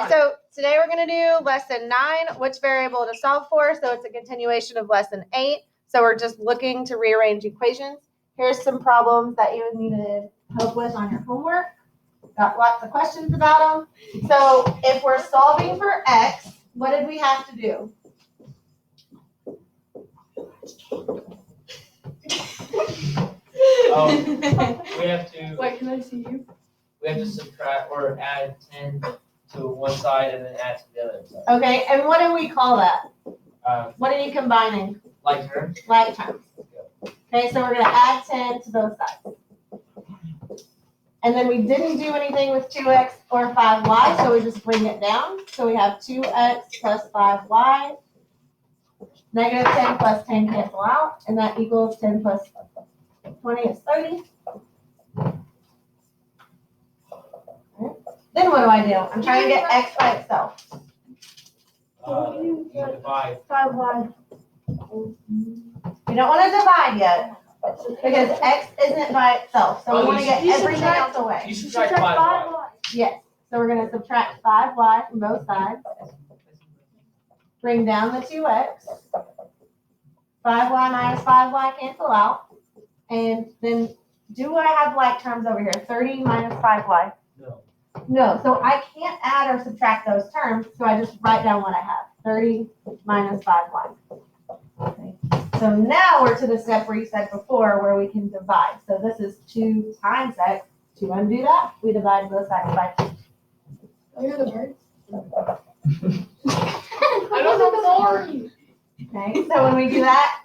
so today we're going to do lesson 9, which variable to solve for. So it's a continuation of lesson 8. So we're just looking to rearrange equations. Here's some problems that you needed help with on your homework. Got lots of questions about them. So if we're solving for x, what did we have to do? We have to. Wait, can I see you? We have to subtract or add 10 to one side and then add to the other side. Okay, and what do we call that? What are you combining? Like terms? Like terms. Okay, so we're going to add 10 to both sides. And then we didn't do anything with 2x or 5y, so we just bring it down. So we have 2x plus 5y. Negative 10 plus 10 cancel out, and that equals 10 plus 20 is 30. Then what do? I'm trying to get x by itself. You divide. 5y. We don't want to divide yet, because x isn't by itself, so we want to get everything else away. You subtract 5y. Yes, so we're going to subtract 5y from both sides. Bring down the 2x. 5y minus 5y cancel out. And then do I have like terms over here? 30 minus 5y. No. No, so I can't add or subtract those terms, so I just write down what I have. 30 minus 5y. Okay. So now we're to the step where you said before where we can divide. So this is 2 times x. To undo that, we divide both sides by 2. Oh, you're the birds? I don't know more. Okay, so when we do that,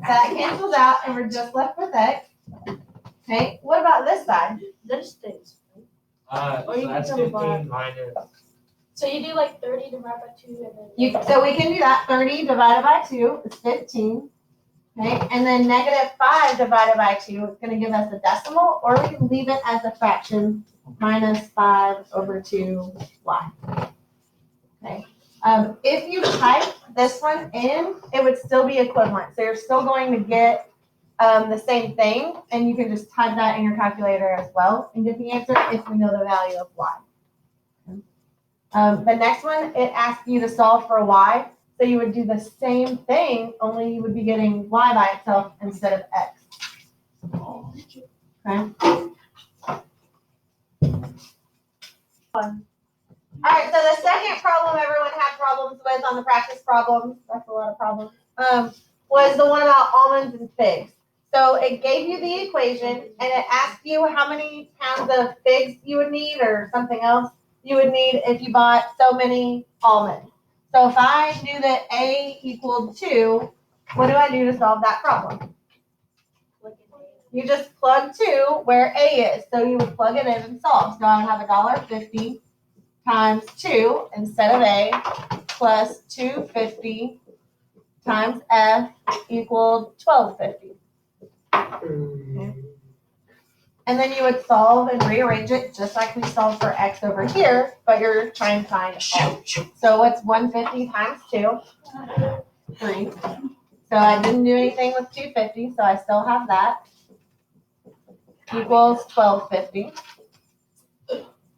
that cancels out and we're just left with x. Okay, what about this side? This stays. So you that's can 15 divide. minus. So you do like 30 divided by 2 and then. So we can do that. 30 divided by 2 is 15. Okay, and then negative 5 divided by 2 is going to give us a decimal, or we can leave it as a fraction, minus 5 over 2y. Okay. If you type this one in, it would still be equivalent. So you're still going to get the same thing, and you can just type that in your calculator as well and get the answer if we know the value of y. The next one, it asks you to solve for y. So you would do the same thing, only you would be getting y by itself instead of x. Okay. All right, so the second problem everyone had problems with on the practice problems, that's a lot of problems, was the one about almonds and figs. So it gave you the equation, and it asked you how many pounds of figs you would need or something else you would need if you bought so many almonds. So if I knew that A equaled 2, what do I do to solve that problem? You just plug 2 where A is. So you would plug it in and solve. So I would have $1.50 times 2 instead of A plus $2.50 times F equaled $12.50. Okay. And then you would solve and rearrange it just like we solved for X over here, but you're trying to find A. So what's 150 times 2? 3. So I didn't do anything with 250, so I still have that. Equals 1250.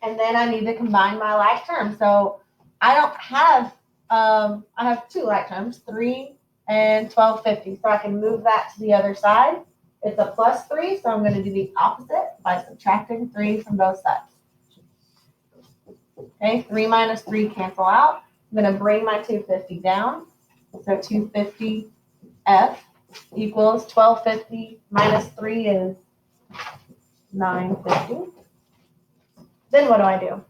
And then I need to combine my like terms. So I don't have, I have 2 like terms, 3 and 1250. So I can move that to the other side. It's a plus 3, so I'm going to do the opposite by subtracting 3 from both sides. Okay, 3 minus 3 cancel out. I'm going to bring my 250 down. So 250F equals 1250 minus 3 is 950. Then what do?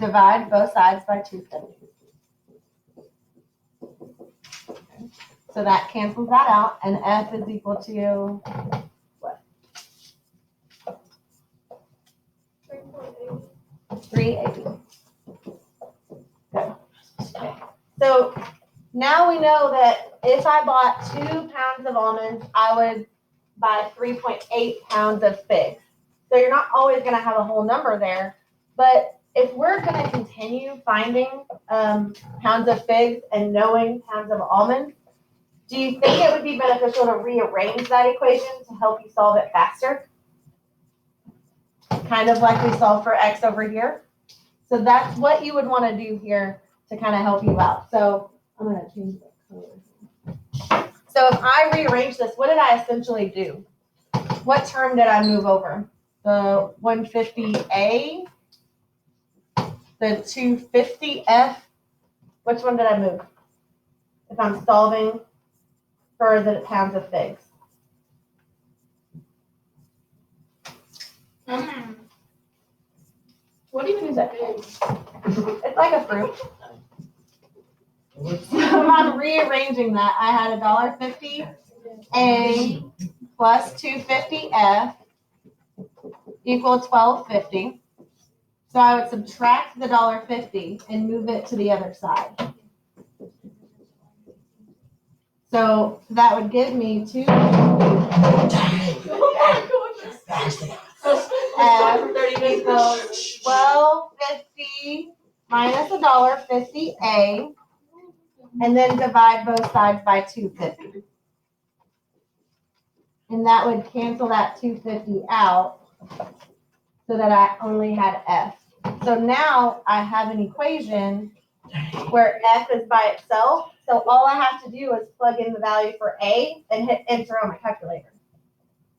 Divide both sides by 250. Okay. So that cancels that out, and F is equal to what? 380. Good. Okay. So now we know that if I bought 2 pounds of almonds, I would buy 3.8 pounds of figs. So you're not always going to have a whole number there, but if we're going to continue finding pounds of figs and knowing pounds of almonds, do you think it would be beneficial to rearrange that equation to help you solve it faster? Kind of like we solved for X over here. So that's what you would want to do here to kind of help you out. So I'm going to change the color. So if I rearrange this, what did I essentially do? What term did I move over? The 150A? The 250F? Which one did I move? If I'm solving for the pounds of figs. What even is that? It's like a fruit. So if I'm rearranging that, I had $1.50 A plus 250 F equal $12.50. So I would subtract the $1.50 and move it to the other side. So that would give me F equals $12.50 minus $1.50 A, and then divide both sides by 250. And that would cancel that 250 out so that I only had F. So now I have an equation where F is by itself. So all I have to do is plug in the value for A and hit enter on my calculator.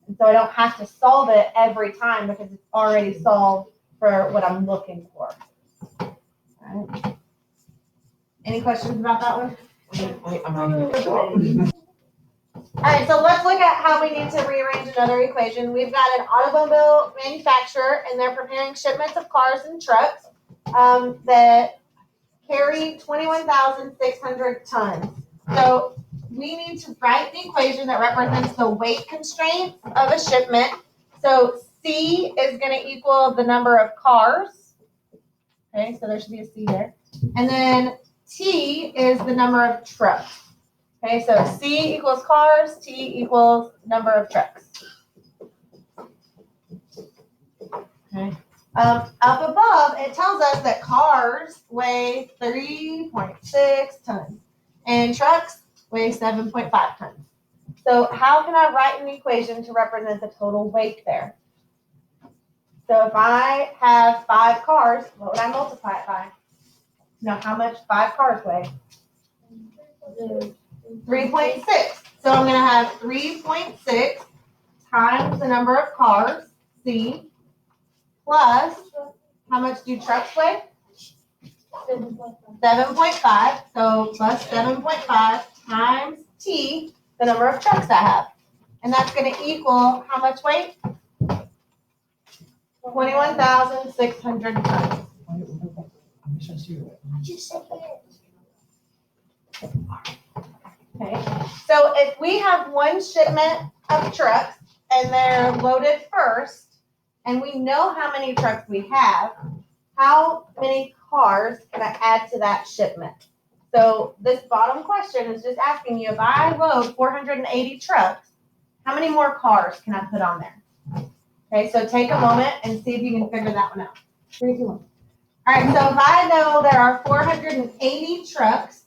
And so I don't have to solve it every time because it's already solved for what I'm looking for. All right. Any questions about that one? All right, so let's look at how we need to rearrange another equation. We've got an automobile manufacturer, and they're preparing shipments of cars and trucks that carry 21,600 tons. So we need to write the equation that represents the weight constraints of a shipment. So C is going to equal the number of cars. Okay, so there should be a C there. And then T is the number of trucks. Okay, so C equals cars, T equals number of trucks. Okay. Up above, it tells us that cars weigh 3.6 tons and trucks weigh 7.5 tons. So how can I write an equation to represent the total weight there? So if I have 5 cars, what would I multiply it by? Now, how much 5 cars weigh? 3.6. So I'm going to have 3.6 times the number of cars, C, plus, how much do trucks weigh? 7.5. So plus 7.5 times T, the number of trucks I have. And that's going to equal how much weight? 21,600 tons. Okay, so if we have one shipment of trucks and they're loaded first, and we know how many trucks we have, how many cars can I add to that shipment? So this bottom question is just asking you, if I load 480 trucks, how many more cars can I put on there? Okay, so take a moment and see if you can figure that one out. 3, 2, 1. All right, so if I know there are 480 trucks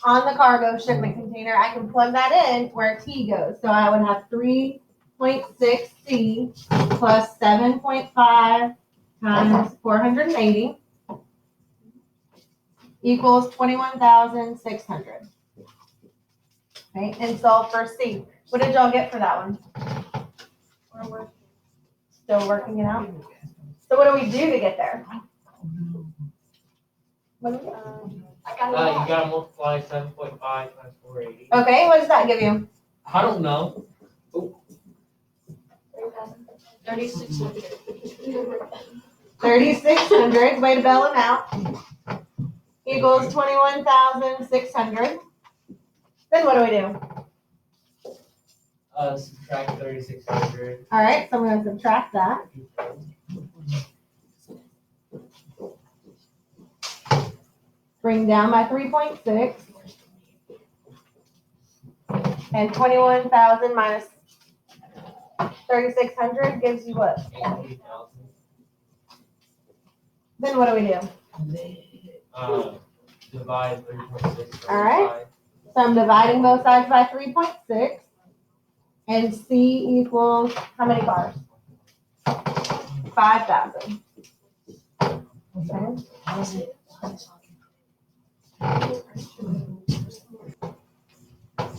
on the cargo shipment container, I can plug that in where T goes. So I would have 3.6 C plus 7.5 times 480 equals 21,600. Okay, and solve for C. What did y'all get for that one? We're still working it out. So what do we do to get there? What do we do? You gotta multiply 7.5 times 480. Okay, what does that give you? I don't know. 3,600. 3,600, way to bail them out, equals 21,600. Then what do we do? Subtract 3,600. All right, so I'm going to subtract that. Bring down my 3.6. And 21,000 minus 3,600 gives you what? 18,000. Then what do we do? Divide 3.6. All right. So I'm dividing both sides by 3.6. And C equals how many cars? 5,000.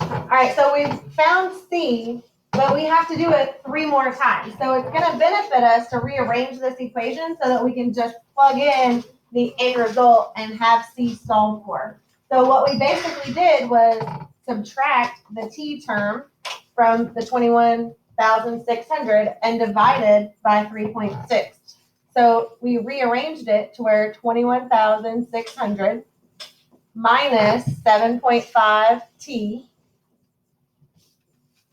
Alright, so we found C, but we have to do it 3 more times. So it's gonna benefit us to rearrange this equation so that we can just plug in the end result and have C solved for. So what we basically did was subtract the T term from the 21,600 and divided by 3.6. So we rearranged it to where 21,600 minus 7.5 T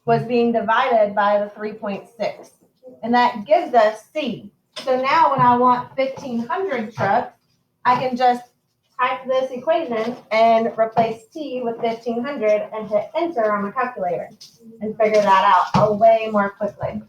was being divided by the 3.6. And that gives us C. So now when I want 1,500 trucks, I can just type this equation and replace T with 1,500 and hit enter on my calculator and figure that out way more quickly.